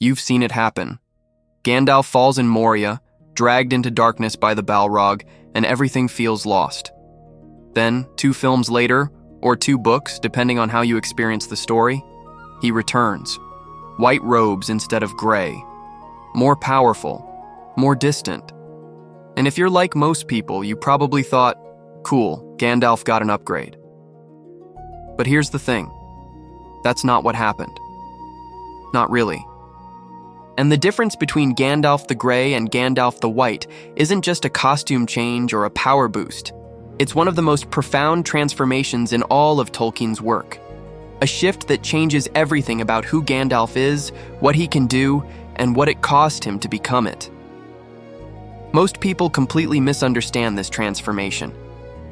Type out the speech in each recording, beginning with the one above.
You've seen it happen. Gandalf falls in Moria, dragged into darkness by the Balrog, and everything feels lost. Then, 2 films later, or 2 books, depending on how you experience the story, he returns. White robes instead of gray. More powerful, more distant. And if you're like most people, you probably thought, cool, Gandalf got an upgrade. But here's the thing. That's not what happened. Not really. And the difference between Gandalf the Grey and Gandalf the White isn't just a costume change or a power boost. It's one of the most profound transformations in all of Tolkien's work. A shift that changes everything about who Gandalf is, what he can do, and what it cost him to become it. Most people completely misunderstand this transformation.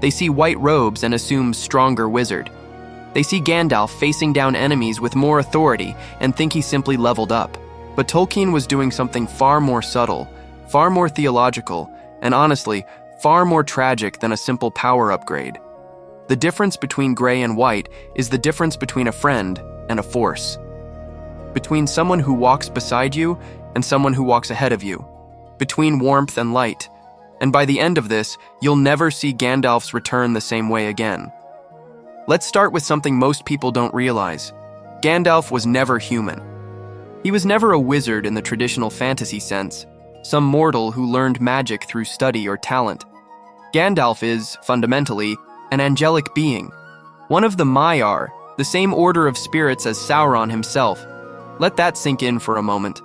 They see white robes and assume stronger wizard. They see Gandalf facing down enemies with more authority and think he simply leveled up. But Tolkien was doing something far more subtle, far more theological, and honestly, far more tragic than a simple power upgrade. The difference between gray and white is the difference between a friend and a force. Between someone who walks beside you and someone who walks ahead of you. Between warmth and light. And by the end of this, you'll never see Gandalf's return the same way again. Let's start with something most people don't realize. Gandalf was never human. He was never a wizard in the traditional fantasy sense, some mortal who learned magic through study or talent. Gandalf is, fundamentally, an angelic being, one of the Maiar, the same order of spirits as Sauron himself. Let that sink in for a moment.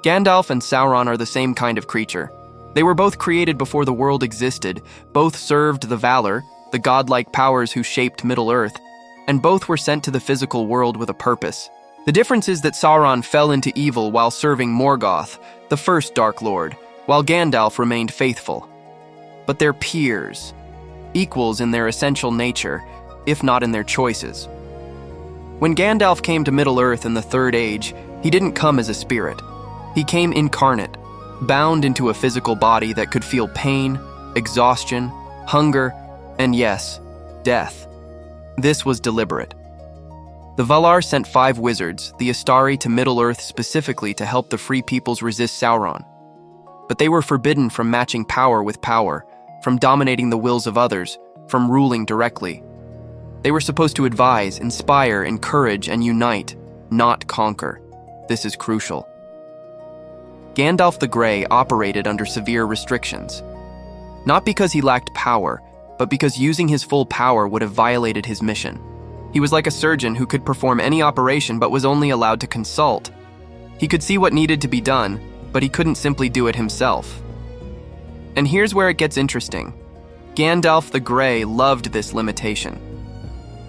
Gandalf and Sauron are the same kind of creature. They were both created before the world existed, both served the Valar, the godlike powers who shaped Middle-earth, and both were sent to the physical world with a purpose. The difference is that Sauron fell into evil while serving Morgoth, the first Dark Lord, while Gandalf remained faithful. But they're peers, equals in their essential nature, if not in their choices. When Gandalf came to Middle-earth in the Third Age, he didn't come as a spirit. He came incarnate, bound into a physical body that could feel pain, exhaustion, hunger, and yes, death. This was deliberate. The Valar sent 5 wizards, the Astari, to Middle-earth specifically to help the Free Peoples resist Sauron. But they were forbidden from matching power with power, from dominating the wills of others, from ruling directly. They were supposed to advise, inspire, encourage, and unite, not conquer. This is crucial. Gandalf the Grey operated under severe restrictions. Not because he lacked power, but because using his full power would have violated his mission. He was like a surgeon who could perform any operation but was only allowed to consult. He could see what needed to be done, but he couldn't simply do it himself. And here's where it gets interesting. Gandalf the Grey loved this limitation.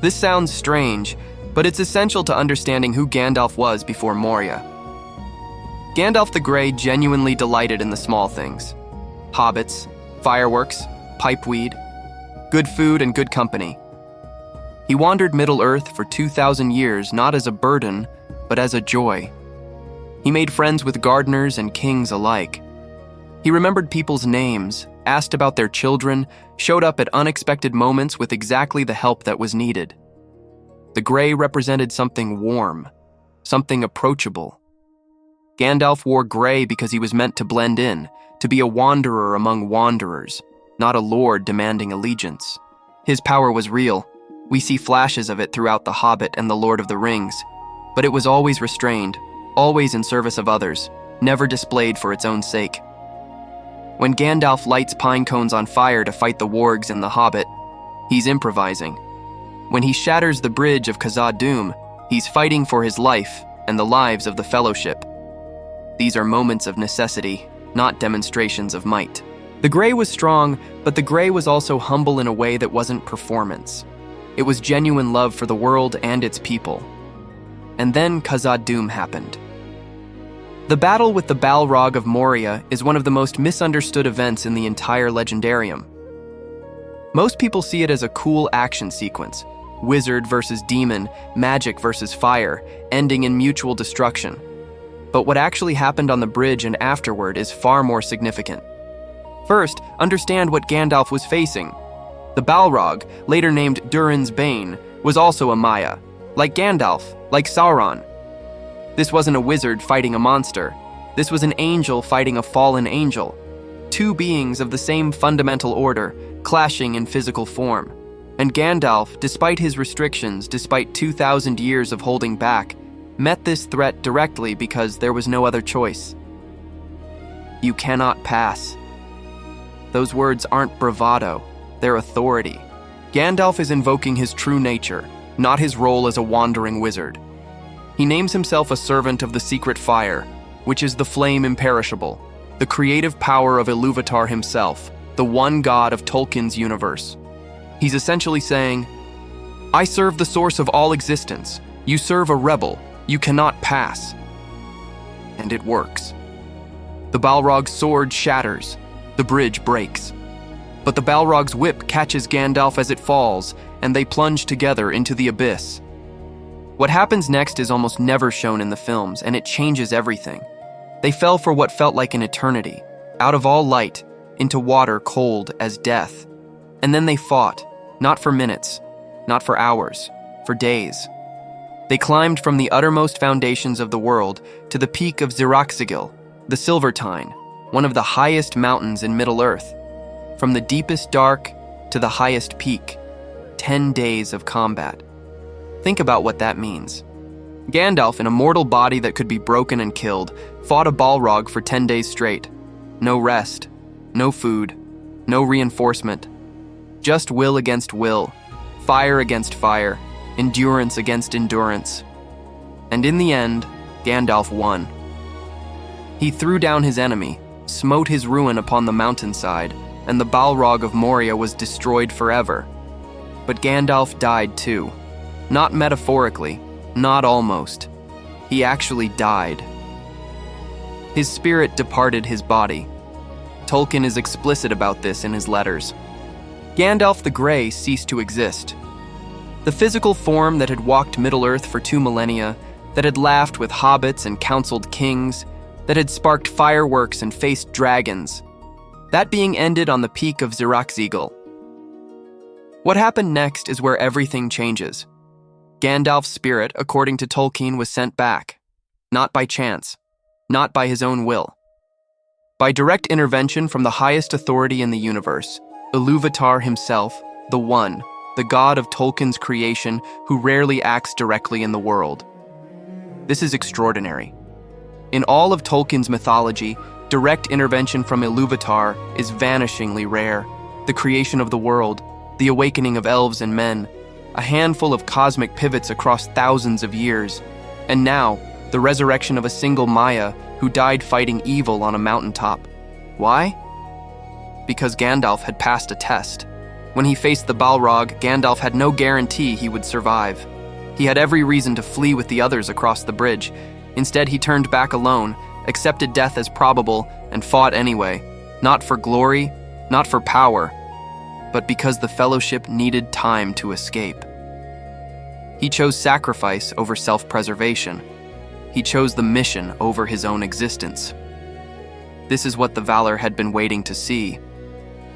This sounds strange, but it's essential to understanding who Gandalf was before Moria. Gandalf the Grey genuinely delighted in the small things. Hobbits, fireworks, pipeweed, good food and good company. He wandered Middle-earth for 2,000 years not as a burden, but as a joy. He made friends with gardeners and kings alike. He remembered people's names, asked about their children, showed up at unexpected moments with exactly the help that was needed. The Grey represented something warm, something approachable. Gandalf wore gray because he was meant to blend in, to be a wanderer among wanderers, not a lord demanding allegiance. His power was real. We see flashes of it throughout The Hobbit and The Lord of the Rings, but it was always restrained, always in service of others, never displayed for its own sake. When Gandalf lights pine cones on fire to fight the wargs in The Hobbit, he's improvising. When he shatters the bridge of Khazad-dûm, he's fighting for his life and the lives of the Fellowship. These are moments of necessity, not demonstrations of might. The Grey was strong, but the Grey was also humble in a way that wasn't performance. It was genuine love for the world and its people. And then Khazad-dûm happened. The battle with the Balrog of Moria is one of the most misunderstood events in the entire Legendarium. Most people see it as a cool action sequence, wizard versus demon, magic versus fire, ending in mutual destruction. But what actually happened on the bridge and afterward is far more significant. First, understand what Gandalf was facing. The Balrog, later named Durin's Bane, was also a Maia, like Gandalf, like Sauron. This wasn't a wizard fighting a monster. This was an angel fighting a fallen angel. Two beings of the same fundamental order, clashing in physical form. And Gandalf, despite his restrictions, despite 2,000 years of holding back, met this threat directly because there was no other choice. You cannot pass. Those words aren't bravado, they're authority. Gandalf is invoking his true nature, not his role as a wandering wizard. He names himself a servant of the secret fire, which is the flame imperishable, the creative power of Ilúvatar himself, the one god of Tolkien's universe. He's essentially saying, I serve the source of all existence. You serve a rebel. You cannot pass. And it works. The Balrog's sword shatters. The bridge breaks. But the Balrog's whip catches Gandalf as it falls, and they plunge together into the abyss. What happens next is almost never shown in the films, and it changes everything. They fell for what felt like an eternity, out of all light, into water cold as death. And then they fought, not for minutes, not for hours, for days. They climbed from the uttermost foundations of the world to the peak of Zirakzigil, the Silvertine, one of the highest mountains in Middle-earth. From the deepest dark to the highest peak, 10 days of combat. Think about what that means. Gandalf, in a mortal body that could be broken and killed, fought a Balrog for 10 days straight. No rest, no food, no reinforcement. Just will against will, fire against fire, endurance against endurance. And in the end, Gandalf won. He threw down his enemy, smote his ruin upon the mountainside, and the Balrog of Moria was destroyed forever. But Gandalf died too. Not metaphorically, not almost. He actually died. His spirit departed his body. Tolkien is explicit about this in his letters. Gandalf the Grey ceased to exist. The physical form that had walked Middle-earth for 2 millennia, that had laughed with hobbits and counseled kings, that had sparked fireworks and faced dragons, that being ended on the peak of Zirakzigil. What happened next is where everything changes. Gandalf's spirit, according to Tolkien, was sent back, not by chance, not by his own will. By direct intervention from the highest authority in the universe, Ilúvatar himself, the One, the god of Tolkien's creation who rarely acts directly in the world. This is extraordinary. In all of Tolkien's mythology, direct intervention from Ilúvatar is vanishingly rare. The creation of the world, the awakening of elves and men, a handful of cosmic pivots across thousands of years, and now, the resurrection of a single Maia who died fighting evil on a mountaintop. Why? Because Gandalf had passed a test. When he faced the Balrog, Gandalf had no guarantee he would survive. He had every reason to flee with the others across the bridge. Instead, he turned back alone, accepted death as probable, and fought anyway, not for glory, not for power, but because the Fellowship needed time to escape. He chose sacrifice over self-preservation. He chose the mission over his own existence. This is what the Valar had been waiting to see.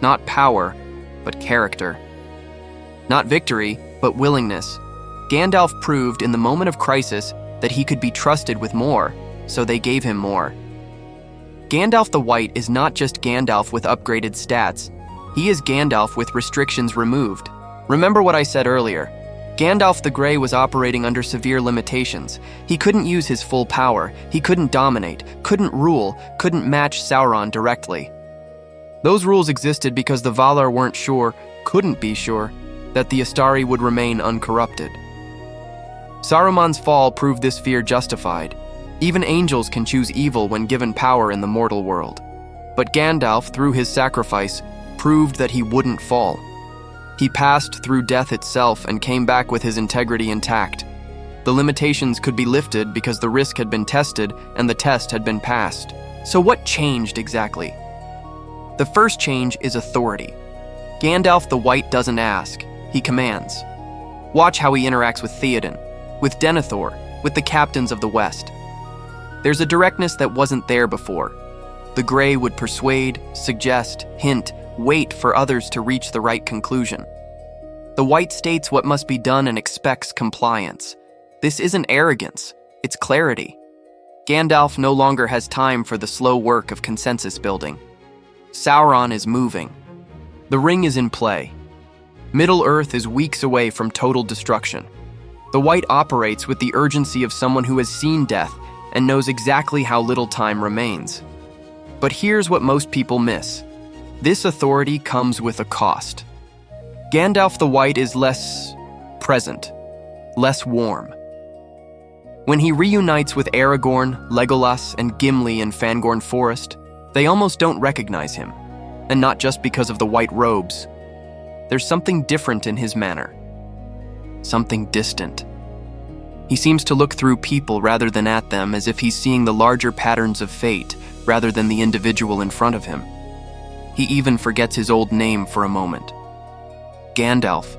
Not power, but character. Not victory, but willingness. Gandalf proved in the moment of crisis that he could be trusted with more, so they gave him more. Gandalf the White is not just Gandalf with upgraded stats. He is Gandalf with restrictions removed. Remember what I said earlier. Gandalf the Grey was operating under severe limitations. He couldn't use his full power. He couldn't dominate, couldn't rule, couldn't match Sauron directly. Those rules existed because the Valar weren't sure, couldn't be sure, that the Astari would remain uncorrupted. Saruman's fall proved this fear justified. Even angels can choose evil when given power in the mortal world. But Gandalf, through his sacrifice, proved that he wouldn't fall. He passed through death itself and came back with his integrity intact. The limitations could be lifted because the risk had been tested and the test had been passed. So what changed exactly? The first change is authority. Gandalf the White doesn't ask, he commands. Watch how he interacts with Theoden, with Denethor, with the captains of the West. There's a directness that wasn't there before. The Grey would persuade, suggest, hint, wait for others to reach the right conclusion. The White states what must be done and expects compliance. This isn't arrogance, it's clarity. Gandalf no longer has time for the slow work of consensus building. Sauron is moving. The ring is in play. Middle-earth is weeks away from total destruction. The White operates with the urgency of someone who has seen death and knows exactly how little time remains. But here's what most people miss. This authority comes with a cost. Gandalf the White is less present, less warm. When he reunites with Aragorn, Legolas, and Gimli in Fangorn Forest, they almost don't recognize him, and not just because of the white robes. There's something different in his manner, something distant. He seems to look through people rather than at them, as if he's seeing the larger patterns of fate rather than the individual in front of him. He even forgets his old name for a moment. Gandalf.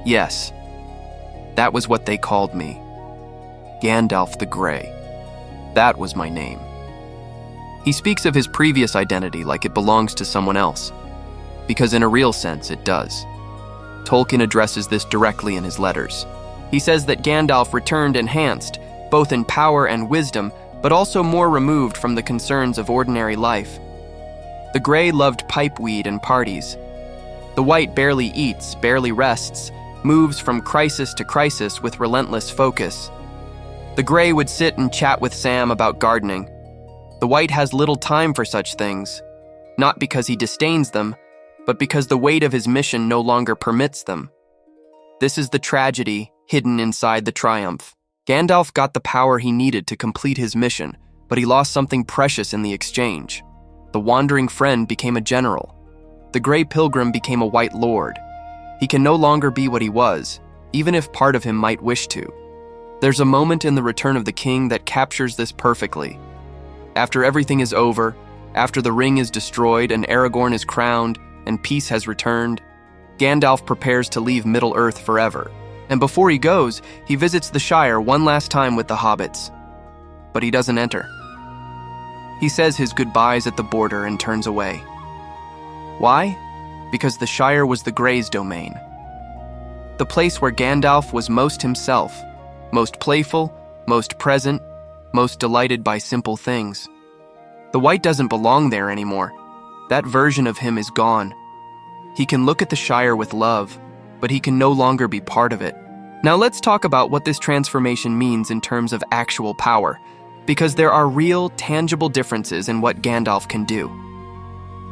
Yes, that was what they called me. Gandalf the Grey. That was my name. He speaks of his previous identity like it belongs to someone else, because in a real sense it does. Tolkien addresses this directly in his letters. He says that Gandalf returned enhanced, both in power and wisdom, but also more removed from the concerns of ordinary life. The Grey loved pipeweed and parties. The White barely eats, barely rests, moves from crisis to crisis with relentless focus. The Grey would sit and chat with Sam about gardening. The White has little time for such things, not because he disdains them, but because the weight of his mission no longer permits them. This is the tragedy hidden inside the triumph. Gandalf got the power he needed to complete his mission, but he lost something precious in the exchange. The wandering friend became a general. The Grey Pilgrim became a White Lord. He can no longer be what he was, even if part of him might wish to. There's a moment in The Return of the King that captures this perfectly. After everything is over, after the ring is destroyed and Aragorn is crowned and peace has returned, Gandalf prepares to leave Middle-earth forever. And before he goes, he visits the Shire one last time with the hobbits. But he doesn't enter. He says his goodbyes at the border and turns away. Why? Because the Shire was the Grey's domain. The place where Gandalf was most himself, most playful, most present, most delighted by simple things. The White doesn't belong there anymore. That version of him is gone. He can look at the Shire with love, but he can no longer be part of it. Now let's talk about what this transformation means in terms of actual power, because there are real, tangible differences in what Gandalf can do.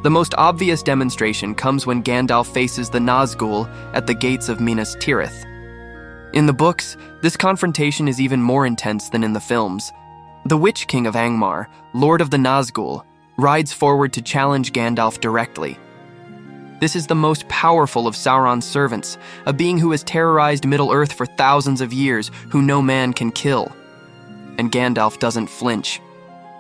The most obvious demonstration comes when Gandalf faces the Nazgul at the gates of Minas Tirith. In the books, this confrontation is even more intense than in the films. The Witch King of Angmar, Lord of the Nazgul, rides forward to challenge Gandalf directly. This is the most powerful of Sauron's servants, a being who has terrorized Middle-earth for thousands of years, who no man can kill. And Gandalf doesn't flinch.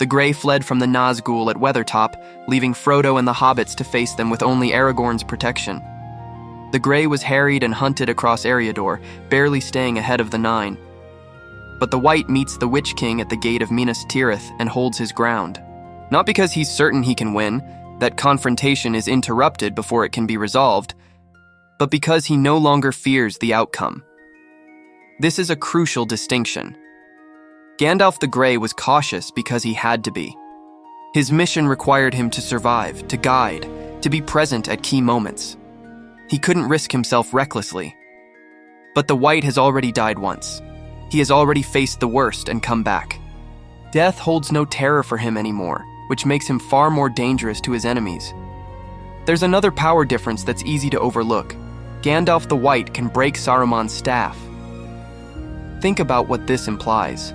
The Grey fled from the Nazgul at Weathertop, leaving Frodo and the hobbits to face them with only Aragorn's protection. The Grey was harried and hunted across Eriador, barely staying ahead of the Nine. But the White meets the Witch King at the gate of Minas Tirith and holds his ground. Not because he's certain he can win, that confrontation is interrupted before it can be resolved, but because he no longer fears the outcome. This is a crucial distinction. Gandalf the Grey was cautious because he had to be. His mission required him to survive, to guide, to be present at key moments. He couldn't risk himself recklessly. But the White has already died once. He has already faced the worst and come back. Death holds no terror for him anymore, which makes him far more dangerous to his enemies. There's another power difference that's easy to overlook. Gandalf the White can break Saruman's staff. Think about what this implies.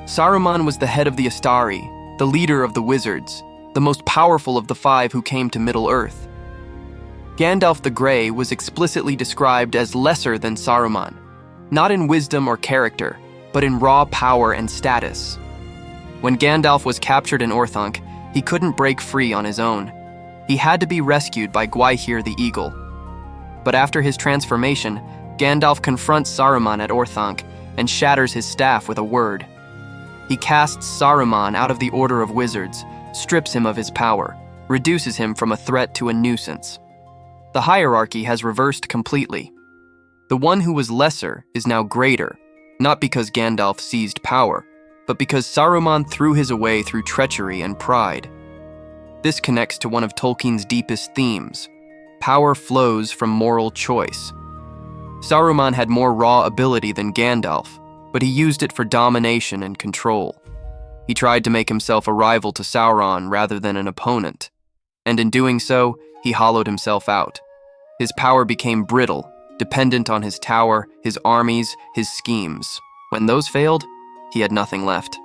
Saruman was the head of the Astari, the leader of the wizards, the most powerful of the five who came to Middle-earth. Gandalf the Grey was explicitly described as lesser than Saruman, not in wisdom or character, but in raw power and status. When Gandalf was captured in Orthanc, he couldn't break free on his own. He had to be rescued by Gwaihir the Eagle. But after his transformation, Gandalf confronts Saruman at Orthanc and shatters his staff with a word. He casts Saruman out of the Order of Wizards, strips him of his power, reduces him from a threat to a nuisance. The hierarchy has reversed completely. The one who was lesser is now greater, not because Gandalf seized power, but because Saruman threw his away through treachery and pride. This connects to one of Tolkien's deepest themes. Power flows from moral choice. Saruman had more raw ability than Gandalf, but he used it for domination and control. He tried to make himself a rival to Sauron rather than an opponent, and in doing so, he hollowed himself out. His power became brittle, dependent on his tower, his armies, his schemes. When those failed, he had nothing left.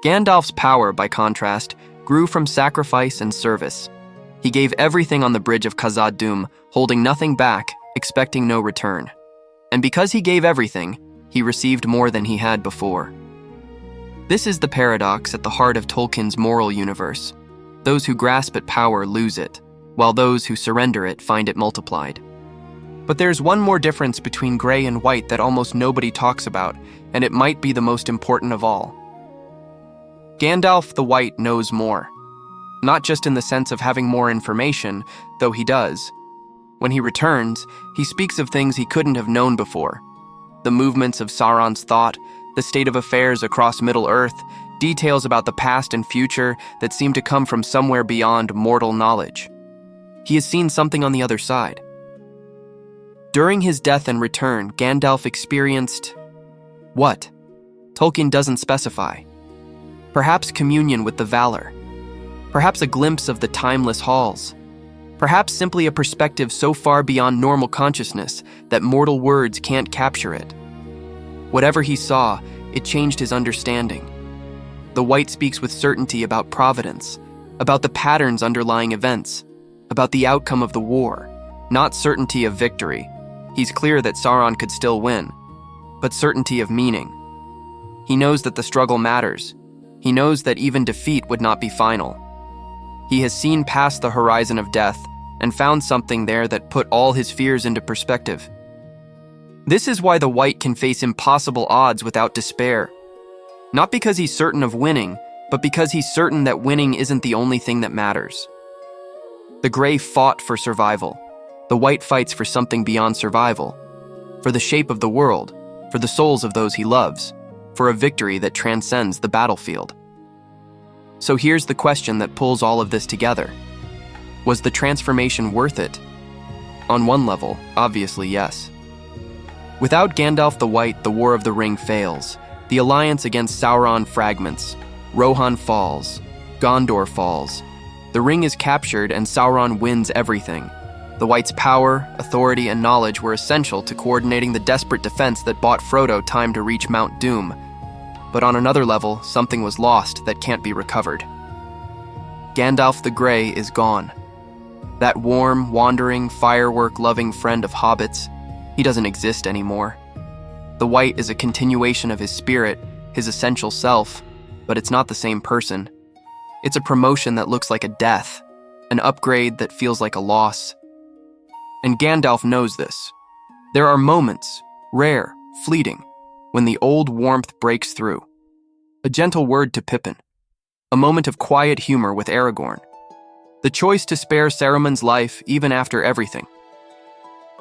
Gandalf's power, by contrast, grew from sacrifice and service. He gave everything on the bridge of Khazad-dûm, holding nothing back, expecting no return. And because he gave everything, he received more than he had before. This is the paradox at the heart of Tolkien's moral universe. Those who grasp at power lose it, while those who surrender it find it multiplied. But there's one more difference between gray and white that almost nobody talks about, and it might be the most important of all. Gandalf the White knows more. Not just in the sense of having more information, though he does. When he returns, he speaks of things he couldn't have known before. The movements of Sauron's thought, the state of affairs across Middle-earth, details about the past and future that seem to come from somewhere beyond mortal knowledge. He has seen something on the other side. During his death and return, Gandalf experienced what? Tolkien doesn't specify. Perhaps communion with the Valor. Perhaps a glimpse of the timeless halls. Perhaps simply a perspective so far beyond normal consciousness that mortal words can't capture it. Whatever he saw, it changed his understanding. The White speaks with certainty about providence, about the patterns underlying events, about the outcome of the war, not certainty of victory. He's clear that Sauron could still win, but certainty of meaning. He knows that the struggle matters. He knows that even defeat would not be final. He has seen past the horizon of death and found something there that put all his fears into perspective. This is why the White can face impossible odds without despair. Not because he's certain of winning, but because he's certain that winning isn't the only thing that matters. The Gray fought for survival. The White fights for something beyond survival, for the shape of the world, for the souls of those he loves, for a victory that transcends the battlefield. So here's the question that pulls all of this together. Was the transformation worth it? On one level, obviously yes. Without Gandalf the White, the War of the Ring fails. The alliance against Sauron fragments. Rohan falls. Gondor falls. The ring is captured and Sauron wins everything. The White's power, authority, and knowledge were essential to coordinating the desperate defense that bought Frodo time to reach Mount Doom. But on another level, something was lost that can't be recovered. Gandalf the Grey is gone. That warm, wandering, firework-loving friend of hobbits, he doesn't exist anymore. The White is a continuation of his spirit, his essential self, but it's not the same person. It's a promotion that looks like a death, an upgrade that feels like a loss. And Gandalf knows this. There are moments, rare, fleeting, when the old warmth breaks through. A gentle word to Pippin. A moment of quiet humor with Aragorn. The choice to spare Saruman's life even after everything.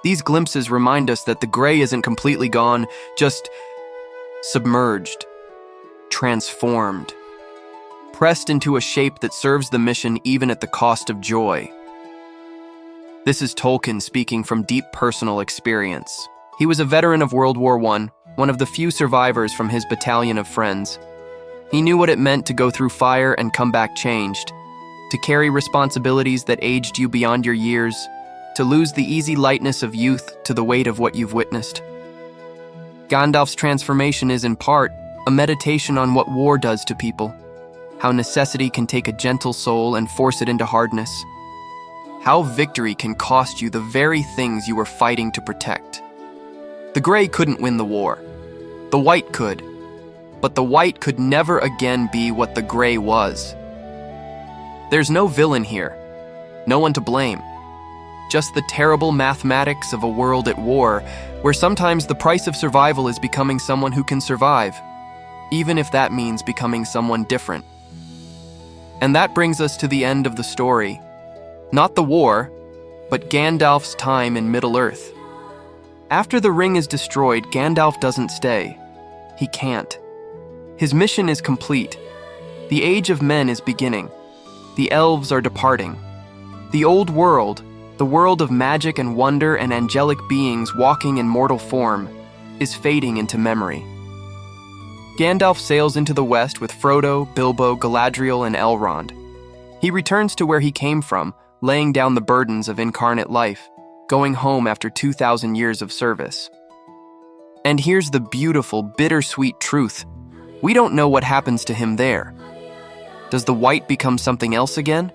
These glimpses remind us that the Grey isn't completely gone, just submerged, transformed, pressed into a shape that serves the mission even at the cost of joy. This is Tolkien speaking from deep personal experience. He was a veteran of World War I, one of the few survivors from his battalion of friends. He knew what it meant to go through fire and come back changed, to carry responsibilities that aged you beyond your years, to lose the easy lightness of youth to the weight of what you've witnessed. Gandalf's transformation is in part a meditation on what war does to people, how necessity can take a gentle soul and force it into hardness, how victory can cost you the very things you were fighting to protect. The Grey couldn't win the war. The White could. But the White could never again be what the Grey was. There's no villain here, no one to blame. Just the terrible mathematics of a world at war, where sometimes the price of survival is becoming someone who can survive, even if that means becoming someone different. And that brings us to the end of the story. Not the war, but Gandalf's time in Middle-earth. After the ring is destroyed, Gandalf doesn't stay. He can't. His mission is complete. The age of men is beginning. The elves are departing. The old world, the world of magic and wonder and angelic beings walking in mortal form, is fading into memory. Gandalf sails into the west with Frodo, Bilbo, Galadriel, and Elrond. He returns to where he came from, laying down the burdens of incarnate life, going home after 2,000 years of service. And here's the beautiful, bittersweet truth. We don't know what happens to him there. Does the White become something else again?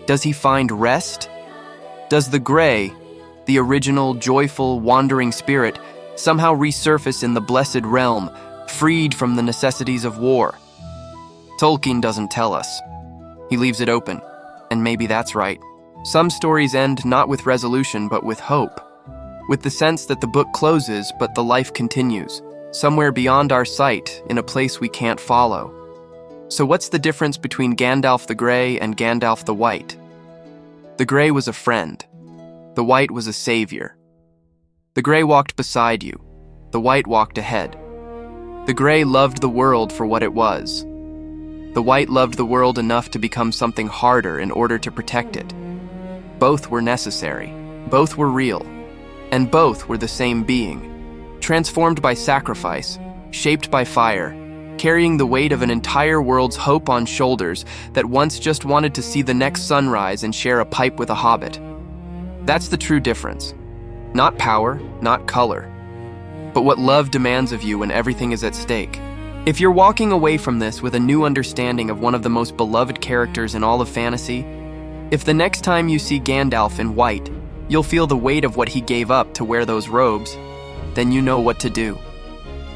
Does he find rest? Does the Gray, the original, joyful, wandering spirit, somehow resurface in the blessed realm, freed from the necessities of war? Tolkien doesn't tell us. He leaves it open, and maybe that's right. Some stories end not with resolution, but with hope, with the sense that the book closes, but the life continues, somewhere beyond our sight, in a place we can't follow. So what's the difference between Gandalf the Grey and Gandalf the White? The Grey was a friend. The White was a savior. The Grey walked beside you. The White walked ahead. The Grey loved the world for what it was. The White loved the world enough to become something harder in order to protect it. Both were necessary. Both were real. And both were the same being, transformed by sacrifice, shaped by fire, carrying the weight of an entire world's hope on shoulders that once just wanted to see the next sunrise and share a pipe with a hobbit. That's the true difference. Not power, not color, but what love demands of you when everything is at stake. If you're walking away from this with a new understanding of one of the most beloved characters in all of fantasy, if the next time you see Gandalf in white, you'll feel the weight of what he gave up to wear those robes, then you know what to do.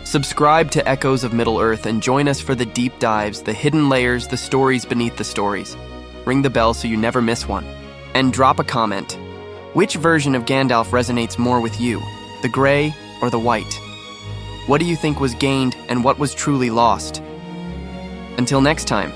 Subscribe to Echoes of Middle-earth and join us for the deep dives, the hidden layers, the stories beneath the stories. Ring the bell so you never miss one. And drop a comment. Which version of Gandalf resonates more with you, the Grey or the White? What do you think was gained and what was truly lost? Until next time.